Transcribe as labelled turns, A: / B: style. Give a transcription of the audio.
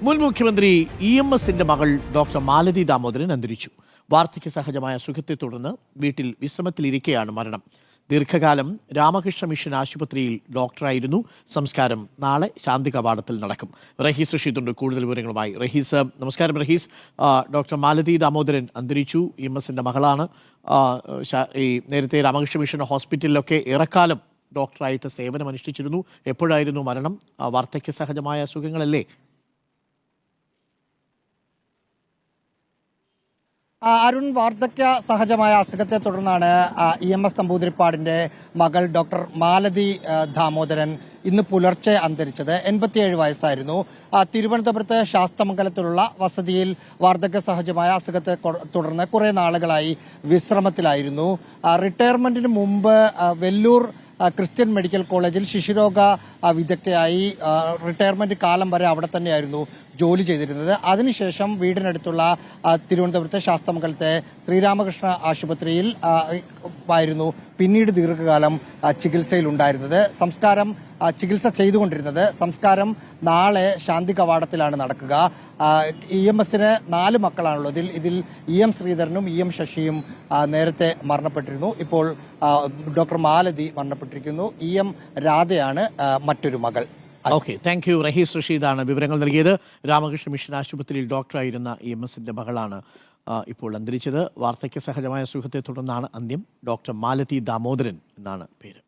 A: മുൻ മുഖ്യമന്ത്രി EMSന്റെ മകൾ ഡോക്ടർ മാലതി ദാമോദരൻ അന്തരിച്ചു. വാർദ്ധക്യ സഹജമായ അസുഖത്തെ തുടർന്ന് വീട്ടിൽ വിശ്രമത്തിലിരിക്കെയാണ് മരണം. ദീർഘകാലം രാമകൃഷ്ണ മിഷൻ ആശുപത്രിയിൽ ഡോക്ടറായിരുന്നു. സംസ്കാരം നാളെ ശാന്തി കവാടത്തിൽ നടക്കും. റഹീസ് റഷീദുണ്ട് കൂടുതൽ വിവരങ്ങളുമായി. റഹീസ്, നമസ്കാരം. റഹീസ്, ഡോക്ടർ മാലതി ദാമോദരൻ അന്തരിച്ചു. EMSന്റെ മകളാണ്. ഈ നേരത്തെ രാമകൃഷ്ണ മിഷൻ ഹോസ്പിറ്റലിലൊക്കെ ഏറെക്കാലം ഡോക്ടറായിട്ട് സേവനം അനുഷ്ഠിച്ചിരുന്നു. എപ്പോഴായിരുന്നു മരണം? വാർദ്ധക്യ സഹജമായ അസുഖങ്ങളല്ലേ?
B: അരുൺ, വാർദ്ധക്യ സഹജമായ അസുഖത്തെ തുടർന്നാണ് EMS നമ്പൂതിരിപ്പാടിന്റെ മകൾ ഡോക്ടർ മാലതി ദാമോദരൻ ഇന്ന് പുലർച്ചെ അന്തരിച്ചത്. 87 വയസ്സായിരുന്നു. തിരുവനന്തപുരത്ത് ശാസ്തമംഗലത്തിലുള്ള വസതിയിൽ വാർദ്ധക്യ സഹജമായ അസുഖത്തെ തുടർന്ന് കുറെ നാളുകളായി വിശ്രമത്തിലായിരുന്നു. റിട്ടയർമെന്റിന് മുമ്പ് വെല്ലൂർ ക്രിസ്ത്യൻ മെഡിക്കൽ കോളേജിൽ ശിശുരോഗ വിദഗ്ധയായി റിട്ടയർമെന്റ് കാലം വരെ അവിടെ തന്നെയായിരുന്നു ജോലി ചെയ്തിരുന്നത്. അതിനുശേഷം വീടിനടുത്തുള്ള തിരുവനന്തപുരത്തെ ശാസ്തമംഗലത്തെ ശ്രീരാമകൃഷ്ണ ആശുപത്രിയിൽ ആയിരുന്നു പിന്നീട് ദീർഘകാലം ചികിത്സയിലുണ്ടായിരുന്നത്. ചികിത്സ ചെയ്തുകൊണ്ടിരുന്നത്. സംസ്കാരം നാളെ ശാന്തി കവാടത്തിലാണ് നടക്കുക. EMSന് 4 മക്കളാണുള്ളത്. ഇതിൽ EM ശ്രീധരനും EM ശശിയും നേരത്തെ മരണപ്പെട്ടിരുന്നു. ഇപ്പോൾ ഡോക്ടർ മാലതി മരണപ്പെട്ടിരിക്കുന്നു. EM രാധയാണ് മറ്റൊരു മകൾ.
A: Okay, thank you. റഹീസ് റഷീദാണ് വിവരങ്ങൾ നൽകിയത്. രാമകൃഷ്ണ മിഷൻ ആശുപത്രിയിൽ ഡോക്ടറായിരുന്ന EMSന്റെ മകളാണ് ഇപ്പോൾ അന്തരിച്ചത്. വാർദ്ധക്യ സഹജമായ അസുഖത്തെ തുടർന്നാണ് അന്ത്യം. ഡോക്ടർ മാലതി ദാമോദരൻ എന്നാണ് പേര്.